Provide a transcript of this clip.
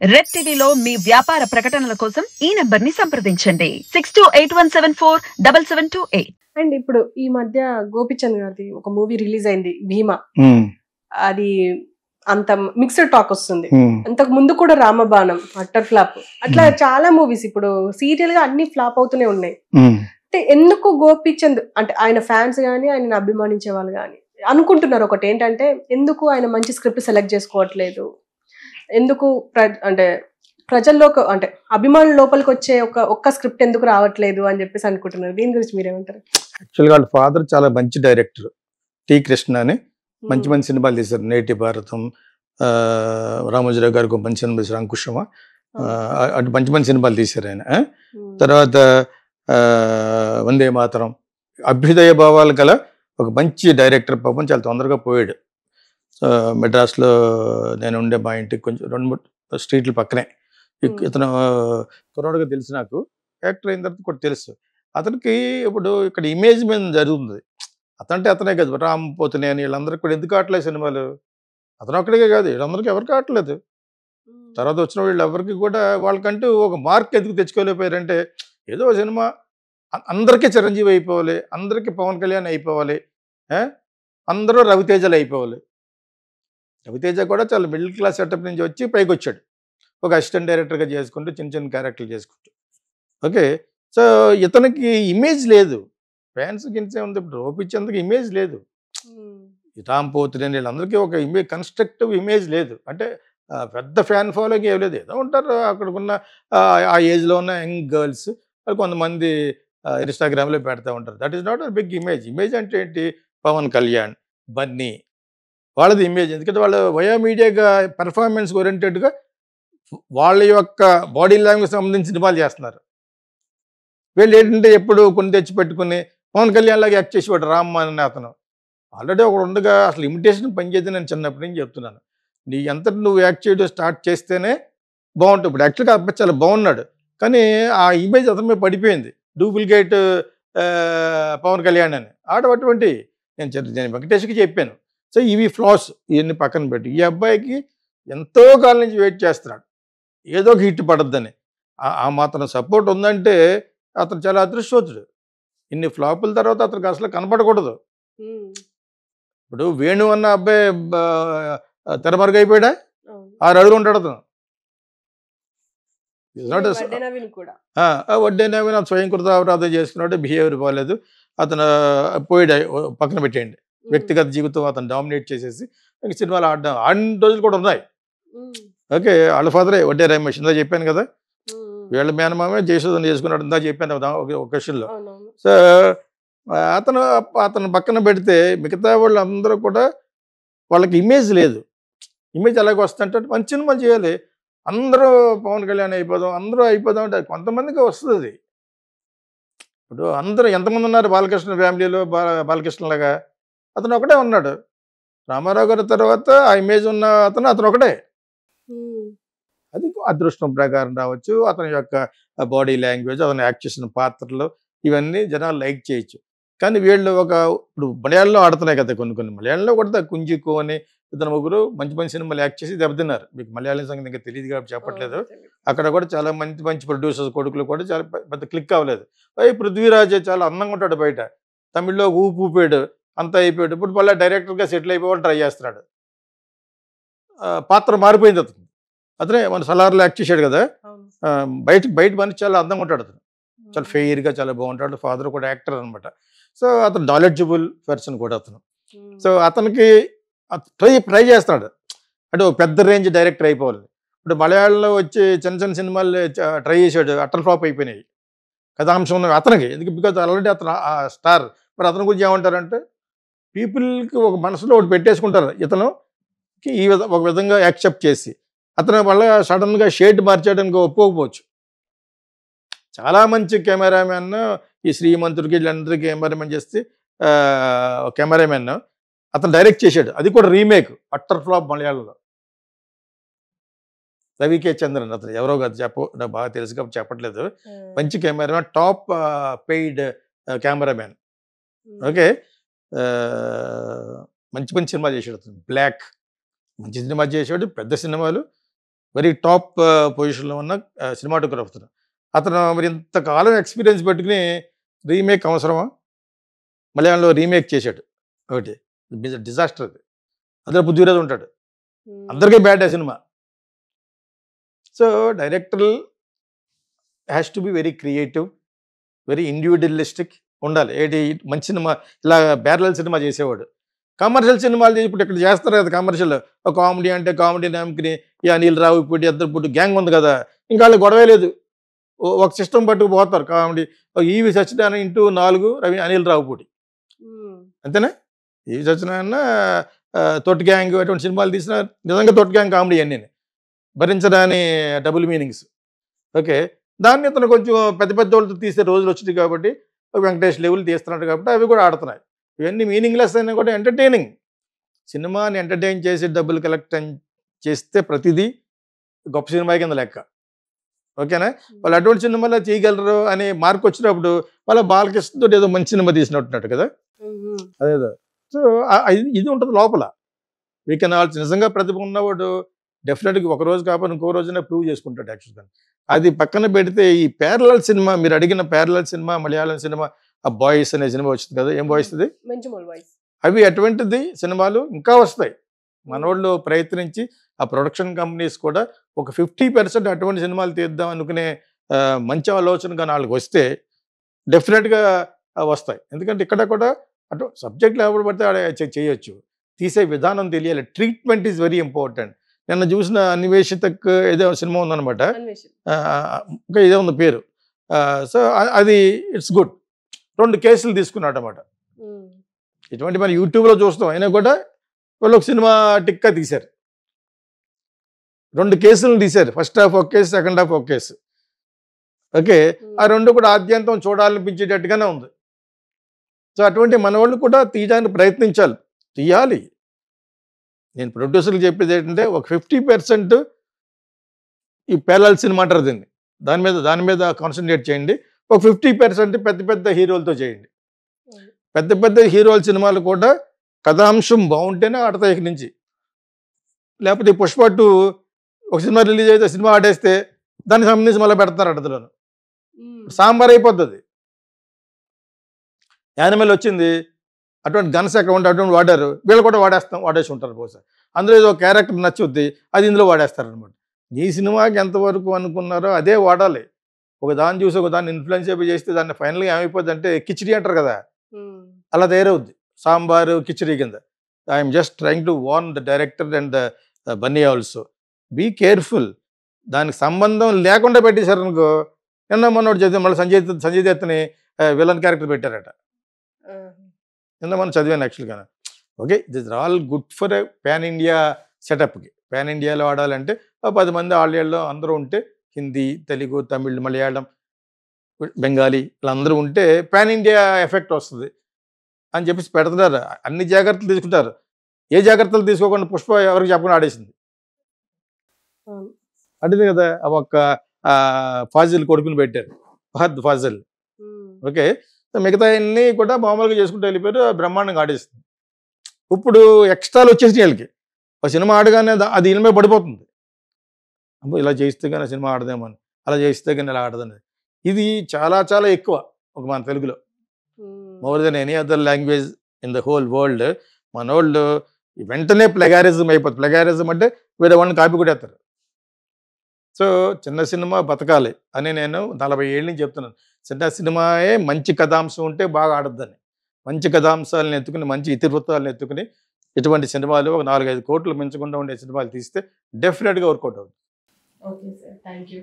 Red టీవీలో మీ వ్యాపార ప్రకటనల కోసం ఈ నంబర్ ని సంప్రదించండి 6281747728. అండ్ ఇప్పుడు ఈ మధ్య గోపిచంద్ గారిది ఒక మూవీ రిలీజ్ అయింది భీమా. అది అంత మిక్స్డ్ టాక్ వస్తుంది. అంతకు ముందు కూడా రామబాణం అట్టర్ ఫ్లాప్, అట్లా చాలా మూవీస్ ఇప్పుడు సీరియల్ గా అన్ని ఫ్లాప్ అవుతూనే ఉన్నాయి. అంటే ఎందుకు గోపిచంద్ అంటే ఆయన ఫ్యాన్స్ గానీ ఆయన అభిమానించే వాళ్ళు గానీ అనుకుంటున్నారు ఒకటి ఏంటంటే, ఎందుకు ఆయన మంచి స్క్రిప్ట్ సెలెక్ట్ చేసుకోవట్లేదు, ఎందుకు అంటే ప్రజల్లోకి అంటే అభిమానుల లోపలికి వచ్చే ఒక్క స్క్రిప్ట్ ఎందుకు రావట్లేదు అని చెప్పేసి అనుకుంటున్నారు. దీని గురించి మీరేమంటారు? యాక్చువల్గా వాళ్ళ ఫాదర్ చాలా మంచి డైరెక్టర్, టి కృష్ణ అని. మంచి మంచి సినిమాలు తీశారు. నేటి భారతం, రామోజీరావు గారికి మంచి సినిమా తీశారు, అంకుశమ, అటు మంచి మంచి సినిమాలు తీశారు ఆయన. తర్వాత వందే మాతరం, అభ్యుదయ భావాలు గల ఒక మంచి డైరెక్టర్. పాపం చాలా తొందరగా పోయాడు. మెడ్రాస్లో నేను ఉండే మా ఇంటికి కొంచెం 2-3 స్ట్రీట్ల పక్కనే. ఇతను కుర్రాడుగా తెలుసు, నాకు యాక్టర్ అయిన తర్వాత కూడా తెలుసు. అతనికి ఇప్పుడు ఇక్కడ ఇమేజ్ మీద జరుగుతుంది. అతనే కాదు, రామ్ పోతునేని వీళ్ళందరికీ కూడా ఎందుకు ఆటలేదు సినిమాలు. అతను ఒక్కడికే కాదు, వీళ్ళందరికీ ఎవరికి ఆటలేదు. తర్వాత వచ్చిన వీళ్ళు ఎవరికి కూడా వాళ్ళకంటూ ఒక మార్క్ ఎందుకు తెచ్చుకోలేకపోయారంటే, ఏదో సినిమా అందరికీ చిరంజీవి అయిపోవాలి, అందరికీ పవన్ కళ్యాణ్ అయిపోవాలి, అందరూ రవితేజలు అయిపోవాలి. రవితేజ కూడా చాలా మిడిల్ క్లాస్ సెటప్ నుంచి వచ్చి పైకి వచ్చాడు, ఒక అసిస్టెంట్ డైరెక్టర్గా చేసుకుంటూ చిన్న చిన్న క్యారెక్టర్లు చేసుకుంటూ. ఓకే, సో ఇతనికి ఇమేజ్ లేదు, ఫ్యాన్స్ కింద ఉంది. ఇప్పుడు గోపిచంద్కి ఇమేజ్ లేదు, రామ్ పోతునేని వీళ్ళందరికీ ఒక ఇమేజ్, కన్స్ట్రక్టివ్ ఇమేజ్ లేదు. అంటే పెద్ద ఫ్యాన్ ఫాలోయింగ్ ఏం లేదు. ఏదో ఉంటారు అక్కడికున్న ఆ ఏజ్లో ఉన్న యంగ్ గర్ల్స్, కొంతమంది ఇన్స్టాగ్రామ్లో పెడతా ఉంటారు. That is not a big image. Image అంటే ఏంటి? పవన్ కళ్యాణ్, బన్నీ, వాళ్ళది ఇమేజ్. ఎందుకంటే వాళ్ళు వయో మీడియాగా పెర్ఫార్మెన్స్ ఓరియంటెడ్గా వాళ్ళ యొక్క బాడీ లాంగ్వేజ్ సంబంధించి సినిమాలు చేస్తున్నారు. వీళ్ళు ఏంటంటే ఎప్పుడు కొన్ని తెచ్చి పెట్టుకుని పవన్ కళ్యాణ్ లాగా యాక్ట్ చేసేవాడు రామ్ అనే అతను. ఆల్రెడీ ఒకడు ఉండగా అసలు ఇమిటేషన్ పనిచేద్ది. నేను చిన్నప్పటి నుంచి చెప్తున్నాను, నీ అంతటి నువ్వు యాక్ట్ చేయడం స్టార్ట్ చేస్తేనే బాగుంటుంది. ఇప్పుడు యాక్చువల్గా అబ్బాయి చాలా బాగున్నాడు, కానీ ఆ ఇమేజ్ అతని మీద పడిపోయింది. డూప్లికేట్ పవన్ కళ్యాణ్ అని అటువంటి నేను వెంకటేష్కి చెప్పాను. సో ఇవి ఫ్లాస్, ఇవన్నీ పక్కన పెట్టి ఈ అబ్బాయికి ఎంతో కాలం నుంచి వెయిట్ చేస్తున్నాడు ఏదో ఒక హిట్ పడద్దని. ఆ మాత్రం సపోర్ట్ ఉందంటే అతను చాలా అదృష్టవంతుడు. ఇన్ని ఫ్లాపుల తర్వాత అతనికి అసలు కనపడకూడదు. ఇప్పుడు వేణు అన్న అబ్బాయి తెరమరుగైపోయాడా? 6 అడుగులు ఉంటాడు అతను. వడ్డే నవీన్ స్వయం కృత అపరాధం చేసుకున్నాడు, బిహేవియర్ బాగాలేదు, అతను పోయాడు, పక్కన పెట్టేయండి. వ్యక్తిగత జీవితం అతను డామినేట్ చేసేసి సినిమాలు ఆడిన రోజులు కూడా ఉన్నాయి. ఓకే, వాళ్ళ ఫాదరే వడ్డే రమేష్, ఇందా చెప్పాను కదా, వీళ్ళ మేనమామే జయసుధను చేసుకున్నాడు, ఇందా చెప్పాను ఒక క్వశ్చన్లో. సో అతను పక్కన పెడితే మిగతా వాళ్ళందరూ కూడా వాళ్ళకి ఇమేజ్ లేదు. ఇమేజ్ ఎలాగ వస్తుంటే మంచి సినిమాలు చేయాలి, అందరూ పవన్ కళ్యాణ్ అయిపోదాం, అందరూ అయిపోదాం అంటే కొంతమందికి వస్తుంది. ఇప్పుడు అందరూ ఎంతమంది ఉన్నారు బాలకృష్ణ ఫ్యామిలీలో? బాలకృష్ణలాగా అతను ఒకటే ఉన్నాడు. రామారావు గారి తర్వాత ఆ ఇమేజ్ ఉన్న అతను ఒకటే. అది అదృష్టం ప్రకారం రావచ్చు, అతని యొక్క బాడీ లాంగ్వేజ్, అతను యాక్ట్ చేసిన పాత్రలు, ఇవన్నీ జనాలు లైక్ చేయొచ్చు. కానీ వీళ్ళు ఇప్పుడు మలయాళంలో ఆడుతున్నాయి కదా కొన్ని మలయాళంలో కూడా కుంజికో అని ఇద్దరు ముగ్గురు మంచి మంచి సినిమాలు యాక్ట్ చేసి దెబ్బతిన్నారు. మీకు మలయాళం సంగతి ఇంకా తెలియదు కాబట్టి చెప్పట్లేదు. అక్కడ కూడా చాలా మంచి ప్రొడ్యూసర్స్ కొడుకులు కూడా చాలా పెద్ద క్లిక్ అవ్వలేదు. పృథ్వీరాజ్ చాలా అందంగా ఉంటాడు బయట, తమిళ్లో ఊపాడు, అంతా అయిపోయాడు. ఇప్పుడు మళ్ళీ డైరెక్టర్గా సెటిల్ అయిపోవాలి ట్రై చేస్తున్నాడు. పాత్ర మారిపోయింది అతనే మన సలార్లో యాక్ట్ చేశాడు కదా. బయట మనిషి చాలా అందంగా ఉంటాడు అతను, చాలా ఫెయిర్గా చాలా బాగుంటాడు. ఫాదర్ కూడా యాక్టర్ అనమాట. సో అతను నాలెడ్జబుల్ పర్సన్ కూడా అతను. సో అతనికి ట్రై చేస్తున్నాడు అంటే ఒక పెద్ద రేంజ్ డైరెక్టర్ అయిపోవాలి. ఇప్పుడు మలయాళంలో వచ్చి చిన్న సినిమాలు ట్రై చేశాడు, అటర్ ఫ్లాప్ అయిపోయినాయి. కథాంశం ఉన్న అతనికి ఎందుకు, బికాజ్ ఆల్రెడీ అతను స్టార్. మరి అతని గురించి ఏమంటారంటే, పీపుల్కి ఒక మనసులో ఒకటి పెట్టేసుకుంటారు, ఇతనుకి ఒక విధంగా యాక్సెప్ట్ చేసి అతను వల్ల సడన్గా షేడ్ మార్చేయడానికి ఒప్పుకోకపోవచ్చు. చాలా మంచి కెమెరామెన్ ఈ శ్రీమంతుడికి వీళ్ళందరికీ కెమెరామెన్ చేస్తే కెమెరామెన్ అతను డైరెక్ట్ చేశాడు, అది కూడా రీమేక్, అట్టర్ ఫ్లాప్ మలయాళంలో. రవికే చంద్రన్ అతను ఎవరో కాదు, నాకు బాగా తెలుసు కాబట్టి చెప్పట్లేదు. మంచి cameraman, top paid cameraman. Okay, మంచి సినిమా చేశాడు అతను. బ్లాక్ మంచి సినిమా చేశాడు, పెద్ద సినిమాలు. వెరీ టాప్ పొజిషన్లో ఉన్న సినిమాటోగ్రాఫర్. అతను మరి ఇంతకాలం ఎక్స్పీరియన్స్ పెట్టుకుని రీమేక్ అవసరమా? మలయాళంలో రీమేక్ చేశాడు ఒకటి, డిజాస్టర్ అది. అందులో పృథ్వీరాజ్ ఉంటాడు, అందరికీ బ్యాడ్ ఆ cinema. So director has to be very creative, very individualistic ఉండాలి. ఏంటి మంచి సినిమా ఇలా ప్యారలల్ సినిమా చేసేవాడు. కమర్షియల్ సినిమాలు ఇప్పుడు ఇక్కడ చేస్తారు కదా కమర్షియల్, ఒక కామెడీ అంటే కామెడీ నమ్ముకుని ఈ అనిల్ రావిపూడి ఇద్దరు పుట్టి గ్యాంగ్ ఉంది కదా, ఇంకా వాళ్ళు గొడవే లేదు, ఒక సిస్టమ్ పట్టుకు పోతారు. కామెడీ ఈవి సత్యనారాయణ ఇంటూ 4 అనిల్ రావిపూడి, అంతేనా? ఈవి సత్యనారాయణ తొట్టి గ్యాంగ్ అటువంటి సినిమాలు తీసిన నిజంగా తొట్టి గ్యాంగ్ కామెడీ అన్నీ భరించడాని డబుల్ మీనింగ్స్. ఓకే, దాన్ని ఇతను కొంచెం పెద్ద పెద్ద వాళ్ళతో తీసే రోజులు వచ్చింది కాబట్టి వెంకటేష్ లెవెల్ తీస్తున్నాడు కాబట్టి అవి కూడా ఆడుతున్నాయి. ఇవన్నీ మీనింగ్లెస్ అయినా కూడా ఎంటర్టైనింగ్. సినిమాని ఎంటర్టైన్ చేసి డబ్బులు కలెక్ట్ చేస్తే ప్రతిదీ గొప్ప సినిమా కింద లెక్క. ఓకేనా? వాళ్ళు అటువంటి సినిమాలో చేయగలరు అనే మార్క్ వచ్చినప్పుడు వాళ్ళ బాలకృష్ణతో ఏదో మంచి సినిమా తీసినట్టున్నాడు కదా, అదేదో. సో ఇది ఉంటుంది లోపల. వీ కెన్ ఆల్సో నిజంగా ప్రతిభ ఉన్నవాడు డెఫినెట్గా ఒక రోజు కాకపోతే ఇంకో రోజునే ప్రూవ్ చేసుకుంటాడు యాక్చువల్గా. అది పక్కన పెడితే ఈ ప్యారలల్ సినిమా, మీరు అడిగిన ప్యారలల్ సినిమా, మలయాళం సినిమా, ఆ బాయ్స్ అనే సినిమా వచ్చింది కదా, ఏం బాయ్స్ ఇది, అవి అటువంటిది సినిమాలు ఇంకా వస్తాయి. మనోళ్ళు ప్రయత్నించి ఆ ప్రొడక్షన్ కంపెనీస్ కూడా ఒక 50% అటువంటి సినిమాలు తీద్దాం అనుకునే మంచి ఆలోచన కానీ వాళ్ళకి వస్తే డెఫినెట్గా వస్తాయి. ఎందుకంటే ఇక్కడ కూడా అటు సబ్జెక్టులు ఎవరు పడితే చేయొచ్చు, తీసే విధానం తెలియాలి. Treatment is very important. నిన్న చూసిన అన్వేషితకు ఏదో సినిమా ఉందన్నమాట, ఇంకా ఇదే ఉంది పేరు. సో అది ఇట్స్ గుడ్. 2 కేసులు తీసుకున్నాడు అన్నమాట. ఇటువంటి మనం యూట్యూబ్లో చూస్తాం, అయినా కూడా వాళ్ళు ఒక సినిమా టిక్కా తీశారు. 2 కేసులను తీశారు, ఫస్ట్ హాఫ్ ఒక కేసు, సెకండ్ హాఫ్ ఒక కేసు. ఓకే, ఆ 2 కూడా ఆద్యంతం చూడాలనిపించేటట్టుగానే ఉంది. సో అటువంటి మన వాళ్ళు కూడా తీయడానికి ప్రయత్నించాలి, తీయాలి. నేను ప్రొడ్యూసర్లు చెప్పేది ఏంటంటే ఒక 50% ఈ ప్యారలల్ సినిమా అంటారు దీన్ని, దాని మీద కాన్సన్ట్రేట్ చేయండి. ఒక 50% పెద్ద పెద్ద హీరోలతో చేయండి. పెద్ద పెద్ద హీరోల సినిమాలు కూడా కథాంశం బాగుంటేనే ఆడతాయి ఇక్కడి నుంచి. లేకపోతే పుష్ప 2 ఒక సినిమా రిలీజ్ అయితే సినిమా ఆడేస్తే దానికి సంబంధించి మళ్ళీ పెడతారు అడతలను, సాంబార్ అయిపోతుంది. యానిమల్ వచ్చింది, అటువంటి గన్స్ అకౌంట్ అటువంటి వాడారు, వీళ్ళు కూడా వాడేసి ఉంటారు బహుశా. అందులో ఏదో క్యారెక్టర్ నచ్చుద్ది, అది ఇందులో వాడేస్తారు అనమాట. ఈ సినిమాకి ఎంతవరకు అనుకున్నారో అదే వాడాలి. ఒక దాన్ని చూసి ఒక దాన్ని ఇన్ఫ్లుయెన్స్ చేస్తే దాన్ని ఫైనల్గా ఏమైపోద్ది అంటే కిచిడి అంటారు కదా, అలా తయారవుద్ది, సాంబారు కిచిడి కింద. I'm just trying to warn the director and the Bunny also, be careful. దానికి సంబంధం లేకుండా పెట్టేశారు అనుకో. నిన్న మొన్నోడు చదివాం, మళ్ళీ సంజయ్ దత్ని విలన్ క్యారెక్టర్ పెట్టారట. నిన్న మనం చదివాను యాక్చువల్గా. Okay, this are all good for pan India సెటప్కి. ప్యాన్ ఇండియాలో ఆడాలంటే 10 మంది ఆడియోలో అందరూ ఉంటే, హిందీ, తెలుగు, తమిళ్, మలయాళం, బెంగాలీ ఇలా అందరూ ఉంటే ప్యాన్ ఇండియా ఎఫెక్ట్ వస్తుంది అని చెప్పేసి పెడుతున్నారు. అన్ని జాగ్రత్తలు తీసుకుంటారు. ఏ జాగ్రత్తలు తీసుకోకుండా పుష్ప ఎవరికి చెప్పకుండా ఆడేసింది. అడిగింది కదా, ఒక ఫాజిల్ కొడుకుని పెట్టారు, ఫహద్ ఫాజిల్. ఓకే, మిగతా అన్ని కూడా మామూలుగా చేసుకుంటూ వెళ్ళిపోయారు, బ్రహ్మాండంగా ఆడేస్తుంది. ఇప్పుడు ఎక్స్ట్రాలు వచ్చేసి వీళ్ళకి ఒక సినిమా ఆడగానే అది ఇనిమే పడిపోతుంది. అబ్బో ఇలా చేస్తే కానీ సినిమా ఆడదేమని, అలా చేస్తే కానీ ఇలా ఆడదని. ఇది చాలా చాలా ఎక్కువ ఒక మన తెలుగులో, more than any other language in the whole world. మన వాళ్ళు వెంటనే ప్లెగారిజం అయిపోతుంది. ప్లెగారిజం అంటే వేరే వాళ్ళని కాపీ కొట్టేస్తారు. సో చిన్న సినిమా బతకాలి అని నేను 40 ఏళ్ళ నుంచి చెప్తున్నాను. చిన్న సినిమాయే మంచి కథాంశం ఉంటే బాగా ఆడద్దని. మంచి కథాంశాలను ఎత్తుకుని, మంచి ఇతివృత్తాలను ఎత్తుకుని ఇటువంటి సినిమాలు ఒక 4-5 కోట్లు మించకుండా ఉండే సినిమాలు తీస్తే డెఫినెట్గా వర్కౌట్ అవుతుంది. Okay sir, thank you.